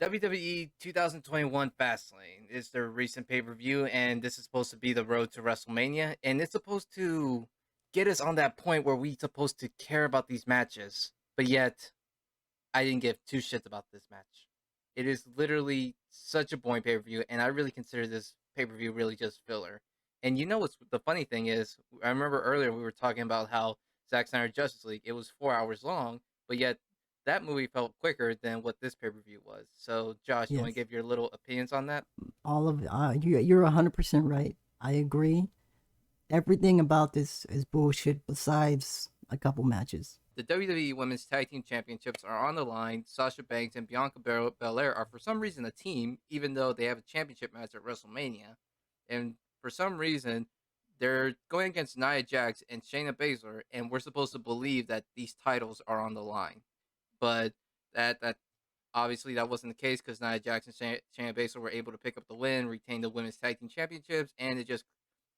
WWE 2021 Fastlane is their recent pay-per-view, and this is supposed to be the road to WrestleMania, and it's supposed to get us on that point where we're supposed to care about these matches, but yet I didn't give two shits about this match. It is literally such a boring pay-per-view, and I really consider this pay-per-view really just filler. And you know what's the funny thing is, I remember earlier we were talking about how Zack Snyder Justice League, it was 4 hours long, but yet that movie felt quicker than what this pay-per-view was. So Josh, you want to Yes, give your little opinions on that? all of you're 100% right. I agree. Everything about this is bullshit besides a couple matches. The WWE Women's Tag Team Championships are on the line. Sasha Banks and Bianca Belair are for some reason a team, even though they have a championship match at WrestleMania. And for some reason, they're going against Nia Jax and Shayna Baszler, and we're supposed to believe that these titles are on the line. But that obviously that wasn't the case because Nia Jax and Shayna Baszler were able to pick up the win, retain the Women's Tag Team Championships, and it just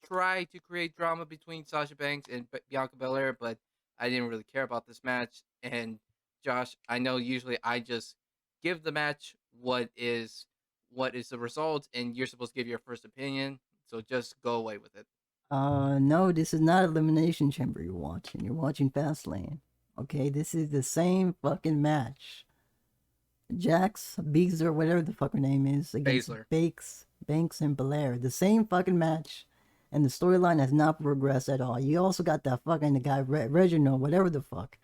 tried to create drama between Sasha Banks and Bianca Belair, but I didn't really care about this match. And Josh, I know usually I just give the match what is the result, and you're supposed to give your first opinion. So just go away with it. No, this is not Elimination Chamber you're watching. You're watching Fastlane. Okay, this is the same fucking match. Jax, Beeks, or whatever the fuck her name is, against Baszler. Banks, and Belair. The same fucking match. And the storyline has not progressed at all. You also got that fucking the guy, Reginald, whatever the fuck.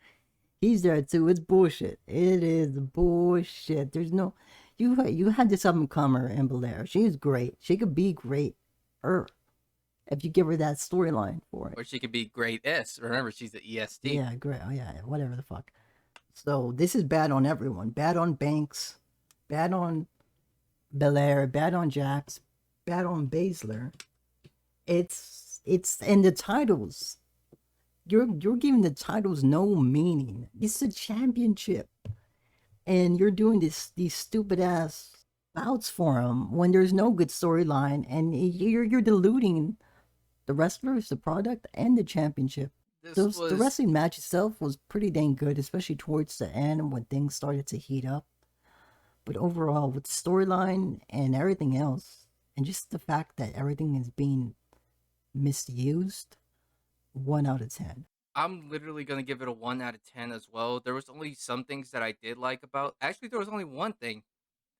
He's there too. It's bullshit. It is bullshit. There's no. You had this up and comer in Belair. She's great. She could be great. Her. If you give her that storyline for it. Or she could be Great S. Remember, she's the EST. Yeah, great. Oh, yeah, whatever the fuck. So this is bad on everyone. Bad on Banks. Bad on Belair. Bad on Jax. Bad on Baszler. It's and the titles. You're giving the titles no meaning. It's a championship, and you're doing these stupid ass bouts for them when there's no good storyline, and you're diluting the wrestlers, the product, and the championship. This The was wrestling match itself was pretty dang good, especially towards the end when things started to heat up. But overall, with the storyline and everything else, and just the fact that everything is being misused, 1 out of 10. I'm literally gonna give it a 1 out of 10 as well. There was only some things that I did like about. Actually, there was only one thing,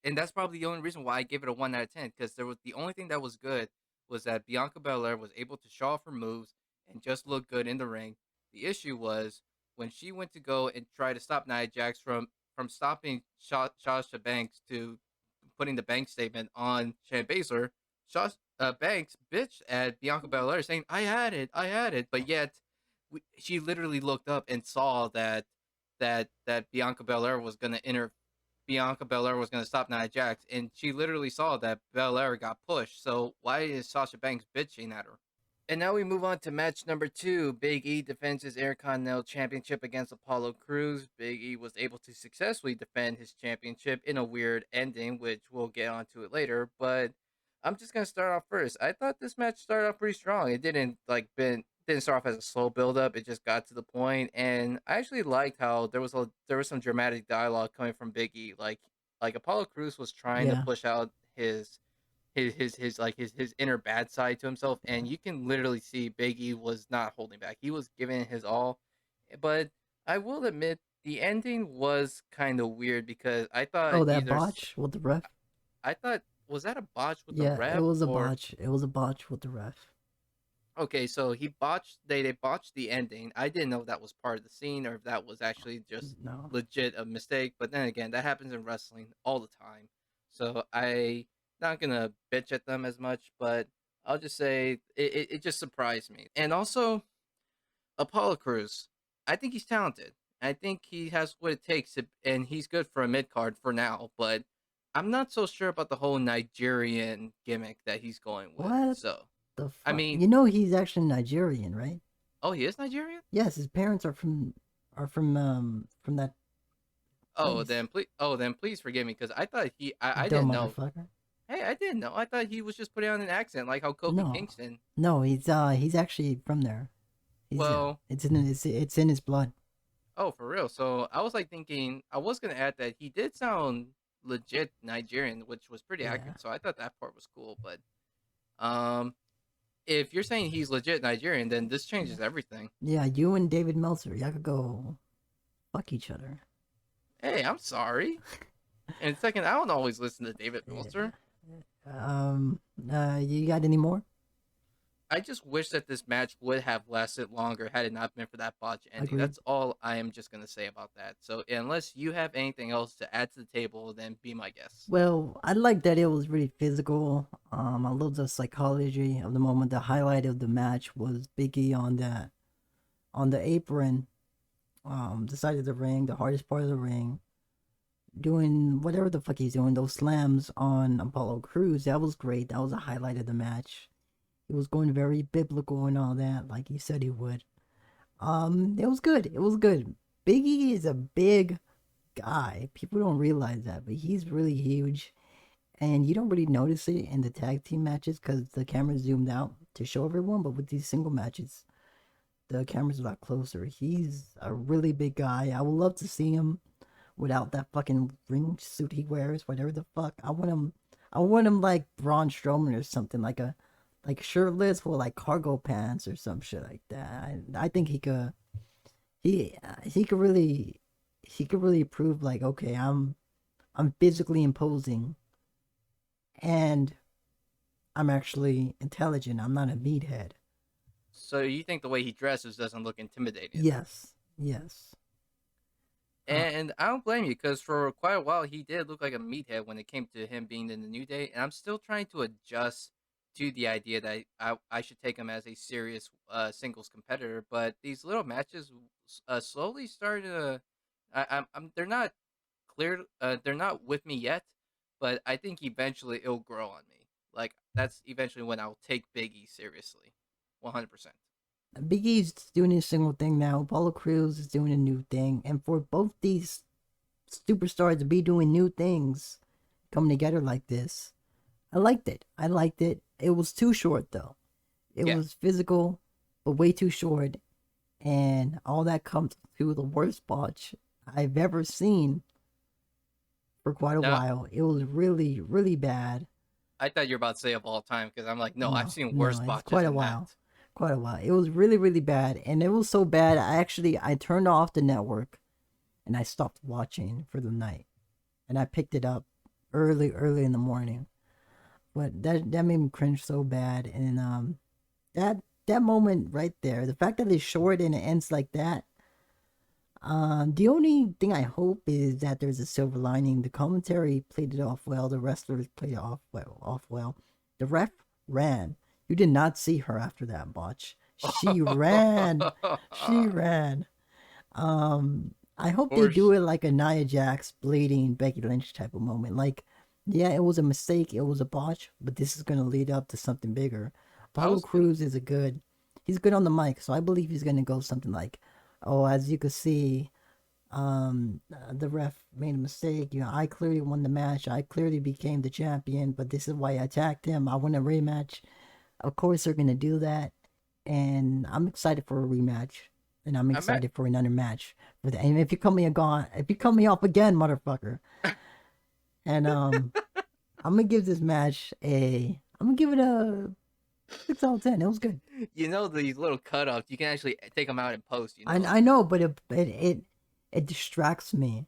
and that's probably the only reason why I gave it a 1 out of 10. Because there was the only thing that was good was that Bianca Belair was able to show off her moves and just look good in the ring. The issue was when she went to go and try to stop Nia Jax from stopping Sasha Banks to putting the bank statement on Shayna Baszler. Banks bitched at Bianca Belair saying, I had it," but yet she literally looked up and saw that Bianca Belair was gonna enter. Bianca Belair was gonna stop Nia Jax, and she literally saw that Belair got pushed. So why is Sasha Banks bitching at her? And now we move on to match number two. Big E defends his Intercontinental Championship against Apollo Crews. Big E was able to successfully defend his championship in a weird ending, which we'll get onto it later. But I'm just gonna start off first. I thought this match started off pretty strong. It didn't start off as a slow build up. It just got to the point, and I actually liked how there was some dramatic dialogue coming from Big E. Like Apollo Crews was trying to Yeah. push out his inner bad side to himself, and you can literally see Big E was not holding back. He was giving it his all. But I will admit the ending was kind of weird because I thought Oh, that botch with the ref. I thought, was that a botch with the Yeah, it ref was a or botch. It was a botch with the ref. okay, so they botched the ending. I didn't know if that was part of the scene or if that was actually just No. legit a mistake. But then again, that happens in wrestling all the time. So I not gonna bitch at them as much, but I'll just say it just surprised me. And also Apollo Cruz, I think he's talented. I think he has what it takes to, and he's good for a mid card for now. But I'm not so sure about the whole Nigerian gimmick that he's going with. What So the I fuck? mean, You know he's actually Nigerian, right? oh, he is Nigerian. Yes, his parents are from that place. Then please forgive me because I thought I Dumb didn't know. motherfucker. Hey, I didn't know. I thought he was just putting on an accent like how Kofi No, Kingston. no, he's actually from there. He's Well, it's in his blood. oh, for real. So I was like thinking I was gonna add that he did sound legit Nigerian, which was pretty Yeah. accurate. So I thought that part was cool. But um, if you're saying he's legit Nigerian, then this Yeah. changes everything. Yeah, you and David Meltzer, y'all could go fuck each other. Hey, I'm sorry. And second, I don't always listen to David Yeah. Meltzer. You got any more? I just wish that this match would have lasted longer had it not been for that botch ending. Agreed. That's all I am just gonna say about that. So unless you have anything else to add to the table, then be my guest. Well, I like that it was really physical. I love the psychology of the moment. The highlight of the match was Biggie on the apron, the side of the ring, the hardest part of the ring, doing whatever the fuck he's doing. Those slams on Apollo Crews, that was great. That was a highlight of the match. He was going very biblical and all that, like he said he would. It was good. It was good. Biggie is a big guy. People don't realize that, but he's really huge. And you don't really notice it in the tag team matches because the camera zoomed out to show everyone. But with these single matches, the camera's a lot closer. He's a really big guy. I would love to see him without that fucking ring suit he wears, whatever the fuck. I want him. I want him like Braun Strowman or something, like shirtless with like cargo pants or some shit like that. I think he could. He could really. He could really prove like, okay, I'm physically imposing, and I'm actually intelligent. I'm not a meathead. So you think the way he dresses doesn't look intimidating enough? Yes, yes. Uh, And I don't blame you because for quite a while he did look like a meathead when it came to him being in the New Day, and I'm still trying to adjust to the idea that I should take him as a serious singles competitor. But these little matches slowly started to, they're not clear, they're not with me yet, but I think eventually it'll grow on me. Like that's eventually when I'll take Biggie seriously, 100%. Big E's doing his single thing now. Apollo Crews is doing a new thing, and for both these superstars to be doing new things, coming together like this, I liked it. I liked it. It was too short though. It Yeah. was physical, but way too short, and all that comes to the worst botch I've ever seen for quite a Now while. It was really, really bad. I thought you were about to say of all time because I'm like, no, I've No, seen no, worse it's botches quite a than that. while. Quite a while. It was really, really bad. And it was so bad, I turned off the network and I stopped watching for the night. And I picked it up early, early in the morning. But that made me cringe so bad. And that that moment right there, the fact that it's short and it ends like that. The only thing I hope is that there's a silver lining. The commentary played it off well. The wrestlers played it off well. The ref ran. You did not see her after that botch. She ran. She Of ran. I hope they do course, it like a Nia Jax bleeding Becky Lynch type of moment. Like, yeah, it was a mistake. It was a botch, but this is gonna lead up to something bigger. I Apollo was gonna. Crews is a good. He's good on the mic, so I believe he's gonna go something like, "Oh, as you could see, the ref made a mistake. You know, I clearly won the match. I clearly became the champion, but this is why I attacked him. I want a rematch." Of course, they're gonna do that, and I'm excited for a rematch, and I'm I'm at. excited for another match. For the, and if you cut me off again, motherfucker, and I'm gonna give this match I'm gonna give it a 6 out of 10. It was good. You know these little cutoffs. You can actually take them out in post. You know I that. know, but it distracts me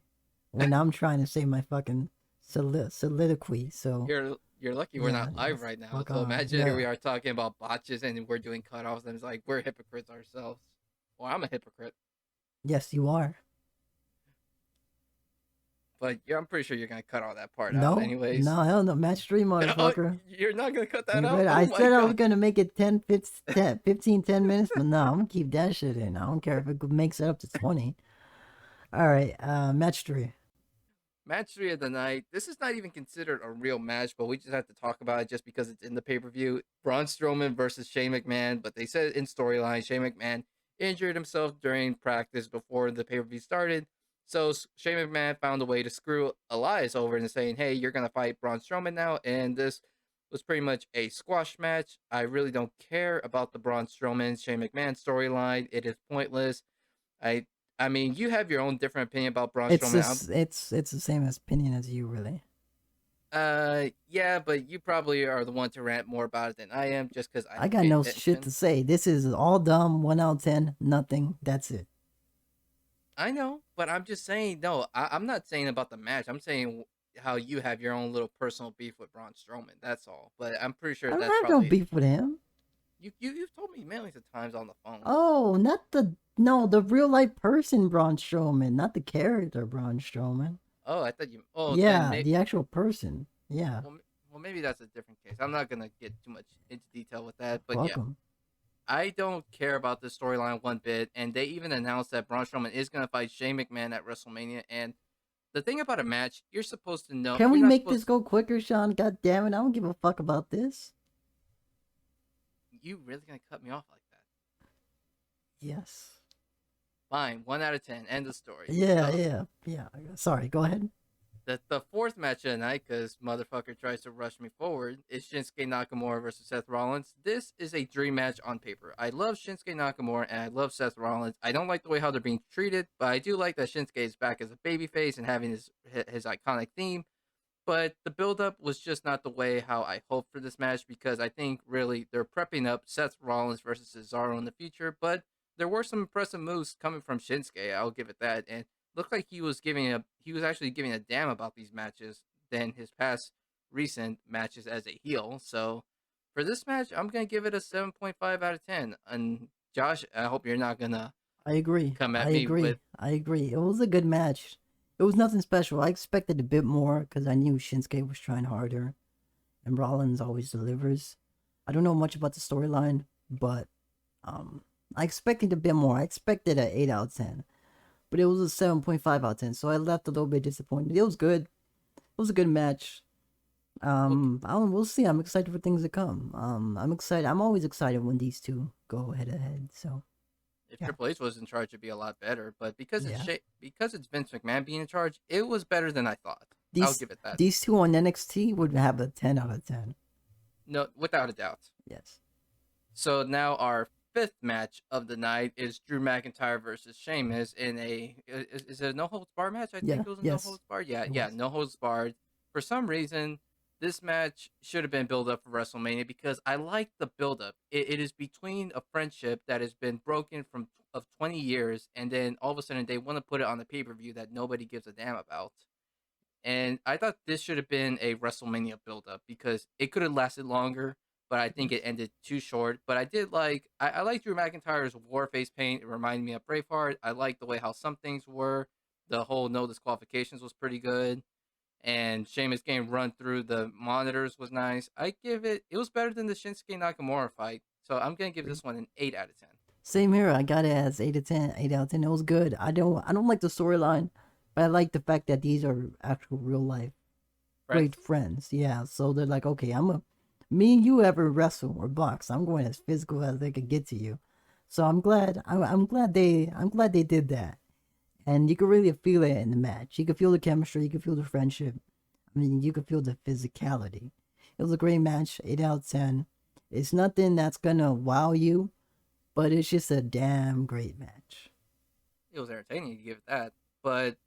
when I'm trying to say my fucking soliloquy. So You're lucky we're yeah, not live right now. fuck So off. imagine here Yeah. we are talking about botches and we're doing cutoffs, and it's like we're hypocrites ourselves. Well, I'm a hypocrite, Yes, you are. but yeah, I'm pretty sure you're gonna cut all that part out, No, anyways. no, hell no. Match 3, Oh, motherfucker. you're not gonna cut that You out? better. I Oh my said I was god! gonna make it 10 minutes, but no, I'm gonna keep that shit in. I don't care if it makes it up to 20. All right, match 3. Match 3 of the night. This is not even considered a real match, but we just have to talk about it just because it's in the pay per view. Braun Strowman versus Shane McMahon, but they said in storyline Shane McMahon injured himself during practice before the pay per view started. So Shane McMahon found a way to screw Elias over and saying, "Hey, you're gonna fight Braun Strowman now." And this was pretty much a squash match. I really don't care about the Braun Strowman Shane McMahon storyline. It is pointless. I I mean, you have your own different opinion about Braun It's Strowman. just, it's the same as opinion as you, really. Yeah, but you probably are the one to rant more about it than I am, just because I I don't got pay no shit attention. to say. This is all dumb. 1 out of 10, nothing. That's it. I know, but I'm just saying. No, I'm not saying about the match. I'm saying how you have your own little personal beef with Braun Strowman. That's all. But I'm pretty sure I don't that's have no probably beef with him. you've told me millions of times on the phone. Oh, not the no, the real life person Braun Strowman, not the character Braun Strowman. Oh, I thought you. Oh, then Yeah, maybe. the actual person. Yeah, Well, maybe that's a different case. I'm not gonna get too much into detail with that, but yeah, welcome. I don't care about this storyline one bit. And they even announced that Braun Strowman is gonna fight Shane McMahon at WrestleMania. And the thing about a match, you're supposed to know. Can You're we not make this supposed. go quicker, Sean? God damn it, I don't give a fuck about this. You really gonna cut me off like that? Yes. Fine, 1 out of 10. End of story. Yeah, yeah, yeah. Sorry, go ahead. The fourth match of the night, because motherfucker tries to rush me forward, is Shinsuke Nakamura versus Seth Rollins. This is a dream match on paper. I love Shinsuke Nakamura and I love Seth Rollins. I don't like the way how they're being treated, but I do like that Shinsuke is back as a babyface and having his iconic theme. But the build-up was just not the way how I hoped for this match, because I think really they're prepping up Seth Rollins versus Cesaro in the future. But there were some impressive moves coming from Shinsuke. I'll give it that, and looked like he was actually giving a damn about these matches than his past recent matches as a heel. So for this match, I'm gonna give it a 7.5 out of 10. And Josh, I hope you're not gonna I agree. come I at me with agree. I agree. It was a good match. It was nothing special. I expected a bit more because I knew Shinsuke was trying harder, and Rollins always delivers. I don't know much about the storyline, but I expected a bit more. I expected an 8 out of 10, but it was a 7.5 out of 10. So I left a little bit disappointed. It was good. It was a good match. okay. We'll see. I'm excited for things to come. I'm excited. I'm always excited when these two go head to head. So If yeah, Triple H was in charge, it'd be a lot better. But yeah. because it's Vince McMahon being in charge, it was better than I thought. I'll These give it that. these two on NXT would have a 10 out of 10. No, without a doubt. Yes. So now our fifth match of the night is Drew McIntyre versus Sheamus in is it a no holds barred match? I think Yeah. it was a no Yes. holds barred. Yeah, It yeah, was. no holds barred. For some reason, this match should have been built up for WrestleMania, because I like the build up. It is between a friendship that has been broken from of 20 years, and then all of a sudden they want to put it on the pay per view that nobody gives a damn about. And I thought this should have been a WrestleMania build-up, because it could have lasted longer, but I think it Yes. ended too short. But I like Drew McIntyre's war face paint. It reminded me of Braveheart. I like the way how some things were. The whole no disqualifications was pretty good. And Sheamus getting run through the monitors was nice. It was better than the Shinsuke Nakamura fight. So I'm gonna give this one an 8 out of 10. Same here. I got it as 8 to 10. 8 out of 10. It was good. I don't like the storyline, but I like the fact that these are actual real life Friends? great friends. Yeah. So they're like, okay, me and you ever wrestle or box. I'm going as physical as they could get to you. So I'm glad they did that. And you could really feel it in the match. You could feel the chemistry. You could feel the friendship. I mean, you could feel the physicality. It was a great match. 8 out of 10. It's nothing that's gonna wow you, but it's just a damn great match. It was entertaining, to give it that. But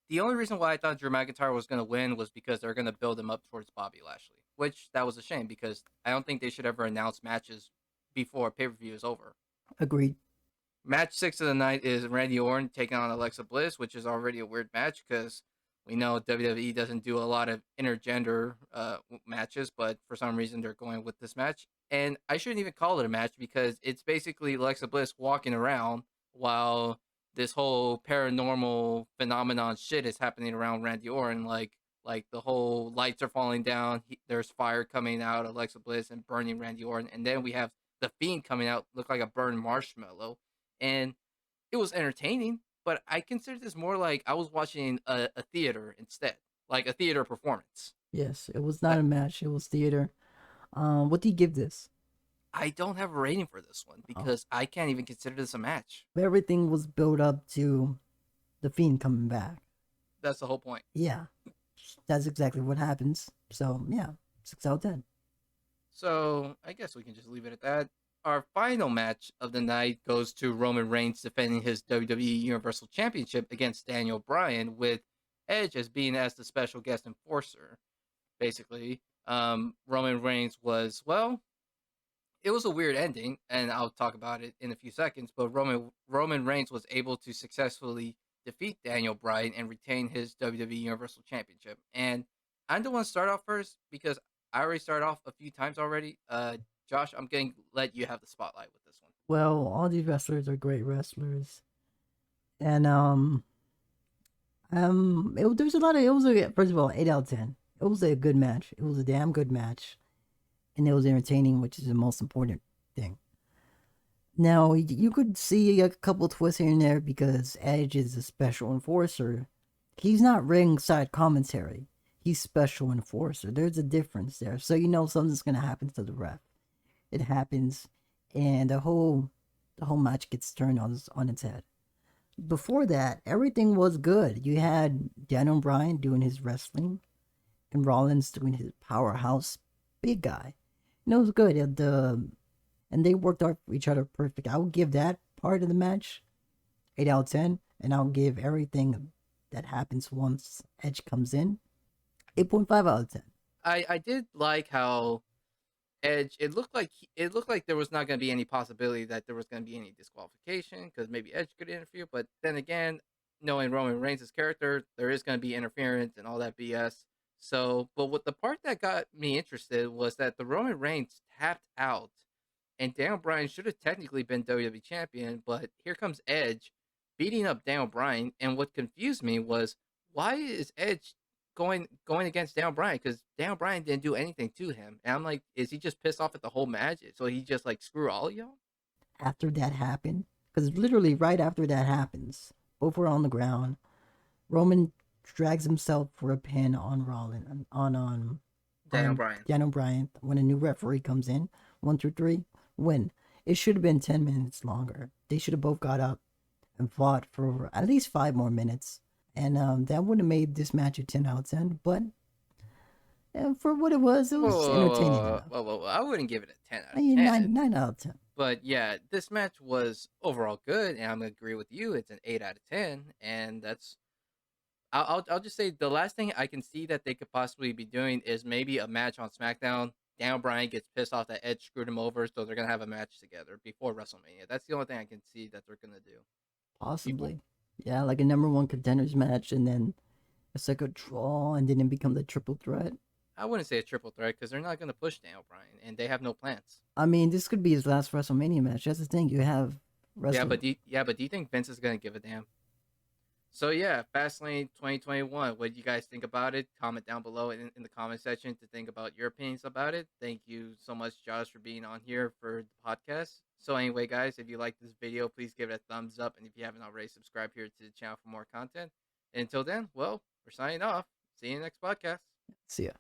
the only reason why I thought Drew McIntyre was going to win was because they're going to build him up towards Bobby Lashley, which that was a shame, because I don't think they should ever announce matches before pay per view is over. Agreed. Match six of the night is Randy Orton taking on Alexa Bliss, which is already a weird match, because we know WWE doesn't do a lot of intergender matches, but for some reason they're going with this match. And I shouldn't even call it a match, because it's basically Alexa Bliss walking around while this whole paranormal phenomenon shit is happening around Randy Orton. Like the whole lights are falling down, there's fire coming out of Alexa Bliss and burning Randy Orton, and then we have the Fiend coming out, look like a burned marshmallow. And it was entertaining, but I consider this more like I was watching a theater instead, like a theater performance. Yes, it was not Like, a match. It was theater. What do you give this? I don't have a rating for this one, Oh, because I can't even consider this a match. everything was built up to the Fiend coming back. That's the whole point. Yeah, that's exactly what happens. So yeah, 6 out of 10. So I guess we can just leave it at that. our final match of the night goes to Roman Reigns defending his WWE Universal Championship against Daniel Bryan, with Edge as being as the special guest enforcer. Basically, Roman Reigns was, well, it was a weird ending, and I'll talk about it in a few seconds. But Roman Reigns was able to successfully defeat Daniel Bryan and retain his WWE Universal Championship. And I'm the one to start off first because I already started off a few times already. Josh, I'm going to let you have the spotlight with this one. Well, all these wrestlers are great wrestlers, and there's a lot of, it was a, first of all, 8 out of 10. It was a good match. It was a damn good match, and it was entertaining, which is the most important thing. Now, you could see a couple twists here and there because Edge is a special enforcer. He's not ringside commentary. He's special enforcer. There's a difference there. So you know something's gonna happen to the ref. It happens, and the whole match gets turned on its head. Before that, everything was good. You had Daniel Bryan doing his wrestling, and Rollins doing his powerhouse big guy. And it was good. And they worked out for each other perfect. I would give that part of the match 8 out of 10, and I'll give everything that happens once Edge comes in 8.5 out of 10. I did like how Edge. It looked like there was not going to be any possibility that there was going to be any disqualification because maybe Edge could interfere. But then again, knowing Roman Reigns' character, there is going to be interference and all that BS. So, but what the part that got me interested was that the Roman Reigns tapped out, and Daniel Bryan should have technically been WWE champion. But here comes Edge beating up Daniel Bryan, and what confused me was why is Edge going against Daniel Bryan, because Daniel Bryan didn't do anything to him. And I'm like, is he just pissed off at the whole match? So he just like screw all of y'all? After that happened, because literally right after that happens, both were on the ground. Roman drags himself for a pin on Rollins, Daniel on Bryan. Daniel Bryan. When a new referee comes in, 1, 2, 3, win. It should have been 10 minutes longer. They should have both got up and fought for at least 5 more minutes. And that would have made this match a 10 out of 10. But for what it was entertaining enough. Whoa. I wouldn't give it a 10 out of I mean, 10. 9 out of 10. But yeah, this match was overall good, and I'm gonna agree with you. It's an 8 out of 10, and that's. I'll just say the last thing I can see that they could possibly be doing is maybe a match on SmackDown. Daniel Bryan gets pissed off that Edge screwed him over, so they're gonna have a match together before WrestleMania. That's the only thing I can see that they're gonna do. Possibly. People, Yeah, like a #1 contenders match, and then a second draw, and then it become the triple threat. I wouldn't say a triple threat because they're not gonna push Daniel Bryan, and they have no plans. I mean, this could be his last WrestleMania match. That's the thing. You have Yeah, but do you think Vince is gonna give a damn? So yeah, Fastlane 2021. What do you guys think about it? Comment down below in the comment section to think about your opinions about it. Thank you so much, Josh, for being on here for the podcast. So anyway, guys, if you like this video, please give it a thumbs up, and if you haven't already, subscribe here to the channel for more content. And until then, well, we're signing off. See you in the next podcast. See ya.